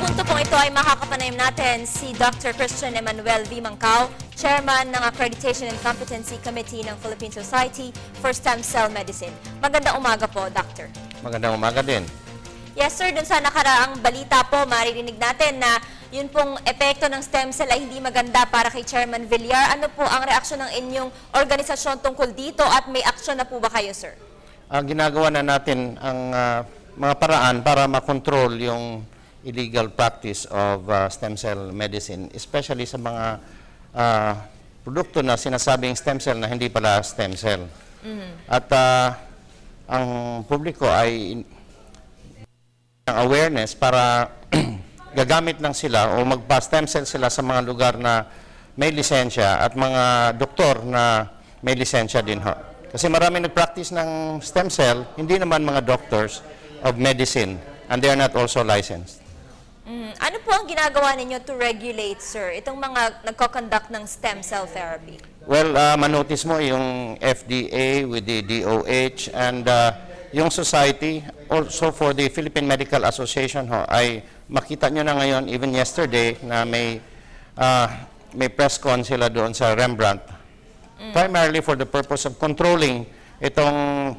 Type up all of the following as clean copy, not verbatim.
punto pong ito ay makakapanayam natin si Dr. Christian Emmanuel V. Mancao, Chairman ng Accreditation and Competency Committee ng Philippine Society for Stem Cell Medicine. Magandang umaga po, Doctor. Magandang umaga din. Yes, sir. Dun sa nakaraang balita po, maririnig natin na yun pong epekto ng stem cell ay hindi maganda para kay Chairman Villar. Ano po ang reaksyon ng inyong organisasyon tungkol dito at may aksyon na po ba kayo, sir? Ginagawa na natin ang mga paraan para makontrol yung illegal practice of stem cell medicine, especially sa mga produkto na sinasabing stem cell na hindi pala stem cell. At ang publiko ay ng awareness para gagamit lang sila o magpa-stem cell sila sa mga lugar na may lisensya at mga doktor na may lisensya din ho. Kasi marami nag-practice ng stem cell, hindi naman mga doctors of medicine, and they are not also licensed. Ano po ang ginagawa ninyo to regulate, sir, itong mga nagko-conduct ng stem cell therapy? Well, manotice mo yung FDA with the DOH and yung society, also for the Philippine Medical Association ho, ay makita nyo na ngayon, even yesterday, na may press con sila doon sa Rembrandt. Primarily for the purpose of controlling itong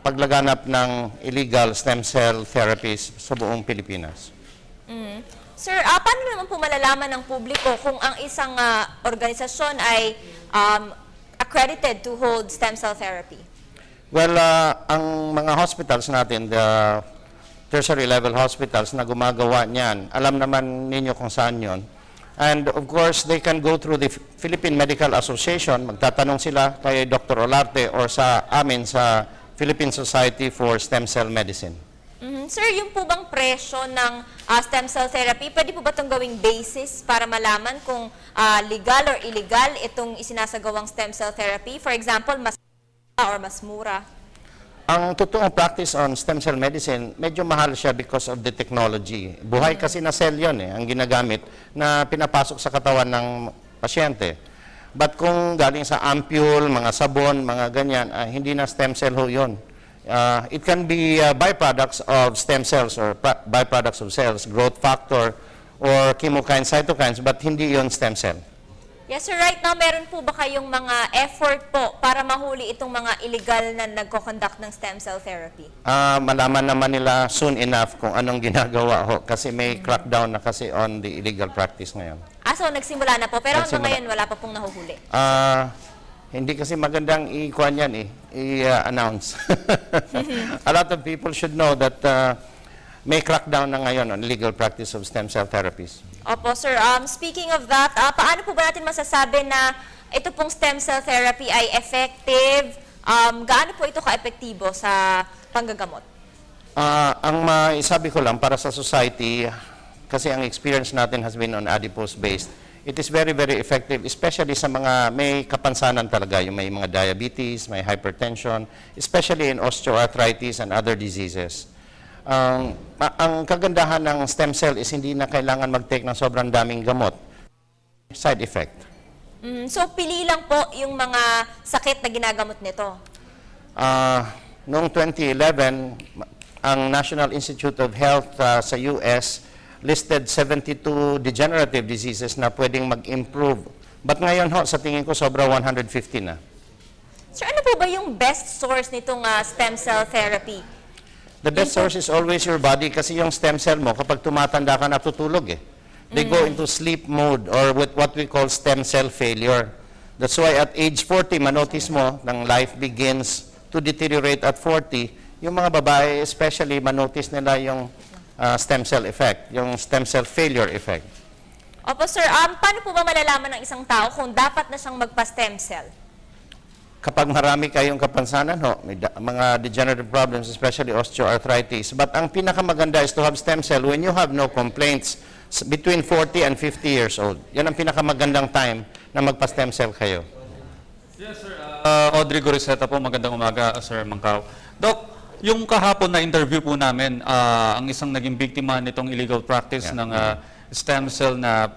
paglaganap ng illegal stem cell therapies sa buong Pilipinas. Sir, paano naman po malalaman ng publiko kung ang isang organisasyon ay accredited to hold stem cell therapy? Well, ang mga hospitals natin, the tertiary level hospitals na gumagawa niyan, alam naman ninyo kung saan yon. And of course, they can go through the Philippine Medical Association, magtatanong sila kay Dr. Olarte or sa amin sa Philippine Society for Stem Cell Medicine. Sir, yung po bang presyo ng stem cell therapy, pwede po ba itong gawing basis para malaman kung legal or illegal itong isinasagawang stem cell therapy? For example, mas or mas mura? Ang totoong practice on stem cell medicine, medyo mahal siya because of the technology. Buhay kasi na cell yun ang ginagamit na pinapasok sa katawan ng pasyente. But kung galing sa ampule, mga sabon, mga ganyan, hindi na stem cell ho yun. It can be byproducts of stem cells or byproducts of cells, growth factor, or chemokines, cytokines, but hindi yun stem cell. Yes, sir. Right now, meron po ba kayong mga effort po para mahuli itong mga illegal na nagko-conduct ng stem cell therapy? Malaman naman nila soon enough kung anong ginagawa ho kasi may crackdown na kasi on the illegal practice ngayon. So nagsimula na po, pero hanggang Nagsimula. ngayon wala pa pong nahuhuli. Hindi kasi magandang i-kuhan yan i-announce. A lot of people should know that may crackdown na ngayon on illegal practice of stem cell therapies. Opo, sir. Speaking of that, paano po ba natin masasabi na ito pong stem cell therapy ay effective? Gaano po ito ka-epektibo sa panggagamot? Ang maisabi ko lang para sa society, kasi ang experience natin has been on adipose-based, it is very, very effective, especially sa mga may kapansanan talaga, yung may mga diabetes, may hypertension, especially in osteoarthritis and other diseases. Ang kagandahan ng stem cell is hindi na kailangan mag-take ng sobrang daming gamot. Side effect. So, pili lang po yung mga sakit na ginagamot nito? Noong 2011, ang National Institute of Health sa US listed 72 degenerative diseases na pwedeng mag-improve. But ngayon sa tingin ko, sobra 150 na. Sir, ano po ba yung best source nitong stem cell therapy? The best source is always your body kasi yung stem cell mo, kapag tumatanda ka, natutulog They go into sleep mode or with what we call stem cell failure. That's why at age 40, manotice mo, ng life begins to deteriorate at 40. Yung mga babae, especially, manotice nila yung stem cell effect, yung stem cell failure effect. Opo, sir. Paano po ba malalaman ng isang tao kung dapat na siyang magpa-stem cell? Kapag marami kayong kapansanan, may mga degenerative problems, especially osteoarthritis. But ang pinakamaganda is to have stem cell when you have no complaints between 40 and 50 years old. Yan ang pinakamagandang time na magpa-stem cell kayo. Yes, sir. Audrey Goriseta po, magandang umaga, Sir Mancao. Doc, yung kahapon na interview po namin, ang isang naging biktima nitong illegal practice ng stem cell na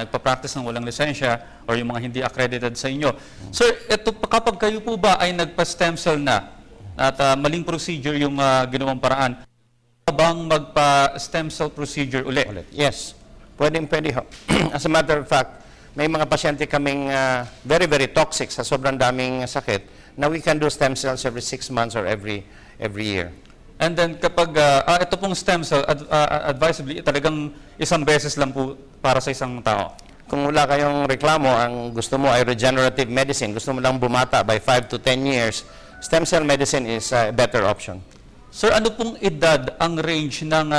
nagpa-practice ng walang lisensya or yung mga hindi accredited sa inyo. Sir, ito, kapag kayo po ba ay nagpa-stem cell na at maling procedure yung ginawang paraan, bang magpa-stem cell procedure ulit? Yes, pwede ho. As a matter of fact, may mga pasyente kaming very, very toxic sa sobrang daming sakit na we can do stem cells every 6 months or every year. And then kapag ito pong stem cell, advisably, talagang isang beses lang po para sa isang tao. Kung wala kayong reklamo, ang gusto mo ay regenerative medicine, gusto mo lang bumata by 5 to 10 years, stem cell medicine is a better option. Sir, ano pong edad ang range ng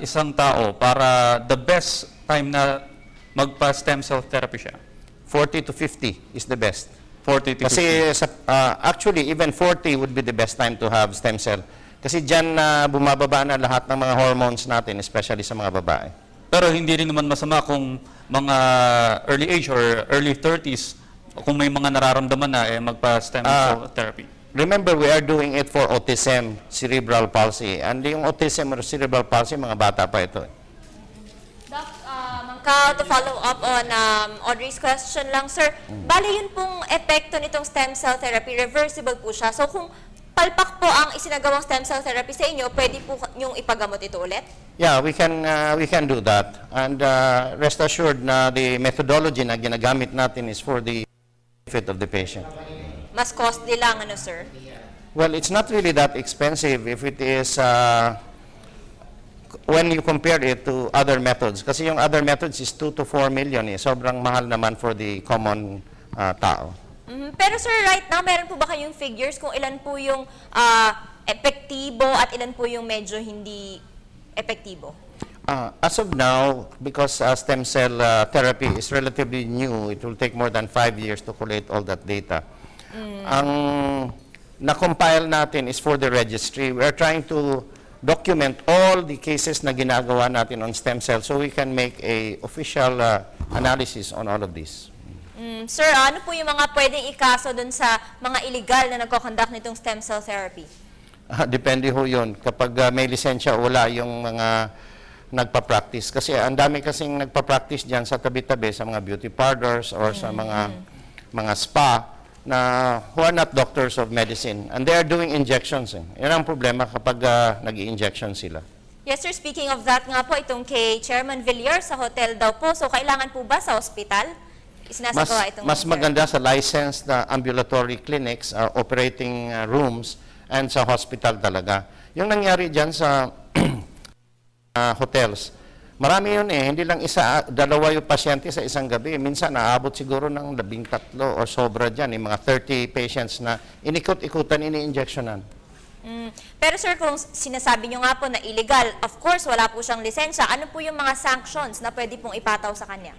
isang tao para the best time na magpa-stem cell therapy siya? 40 to 50 is the best. 40 to 50. Kasi actually, even 40 would be the best time to have stem cell. Kasi dyan bumababa na lahat ng mga hormones natin, especially sa mga babae. Pero hindi rin naman masama kung mga early age or early 30s, kung may mga nararamdaman na, magpa-stem cell therapy. Remember, we are doing it for autism, cerebral palsy. And yung autism or cerebral palsy, mga bata pa ito. Doc, Mangkao, to follow up on Audrey's question lang, sir. Bali yun pong epekto nitong stem cell therapy, reversible po siya. So kung palpak po ang isinagawang stem cell therapy sa inyo, pwede po yung ipagamot ito ulit? Yeah, we can do that. And rest assured na the methodology na ginagamit natin is for the benefit of the patient. Mas costly lang, ano, sir? Well, it's not really that expensive if it is when you compare it to other methods. Kasi yung other methods is 2 to 4 million. Sobrang mahal naman for the common tao. Pero sir, right now, meron po ba kayong figures kung ilan po yung epektibo at ilan po yung medyo hindi epektibo? As of now, because stem cell therapy is relatively new, it will take more than 5 years to collate all that data. Ang na-compile natin is for the registry. We are trying to document all the cases na ginagawa natin on stem cell so we can make a official analysis on all of this. Sir, ano po yung mga pwedeng ikaso dun sa mga illegal na nagko-conduct nitong stem cell therapy? Depende ho yun. Kapag may lisensya, wala yung mga nagpa-practice. Kasi ang dami kasing nagpa-practice dyan sa tabi-tabi, sa mga beauty parlors or sa mga spa na who are not doctors of medicine. And they are doing injections. Yan ang problema kapag nag-i-injection sila. Yes, sir. Speaking of that nga po, itong kay Chairman Villar sa hotel daw po. So, kailangan po ba sa hospital? Isinasagawa itong Mas maganda sa licensed na ambulatory clinics, operating rooms, and sa hospital talaga. Yung nangyari dyan sa hotels, marami yun hindi lang dalawa yung pasyente sa isang gabi. Minsan naabot siguro ng 13 o sobra dyan, yung mga 30 patients na inikot-ikutan, ini-injectionan. Pero sir, kung sinasabi nyo nga po na illegal, of course, wala po siyang lisensya. Ano po yung mga sanctions na pwede pong ipataw sa kanya?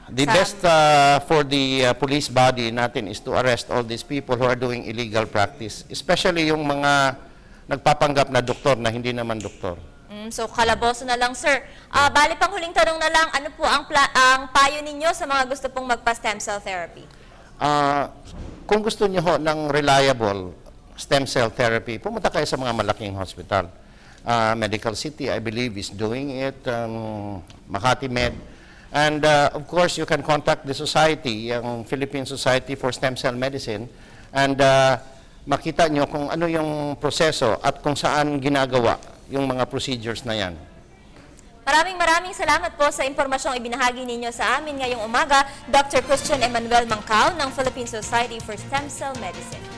The best for the police body natin is to arrest all these people who are doing illegal practice, especially yung mga nagpapanggap na doktor na hindi naman doktor. So, kalaboso na lang, sir. Bali, pang huling tanong na lang, ano po ang payo ninyo sa mga gusto pong magpa-stem cell therapy? Kung gusto niyo ho ng reliable stem cell therapy, pumunta kayo sa mga malaking hospital. Medical City, I believe, is doing it. Makati Med. And of course, you can contact the society, yung Philippine Society for Stem Cell Medicine, and makita nyo kung ano yung proseso at kung saan ginagawa yung mga procedures na yan. Maraming salamat po sa impormasyong ibinahagi ninyo sa amin ngayong umaga, Dr. Christian Emmanuel Mangkao ng Philippine Society for Stem Cell Medicine.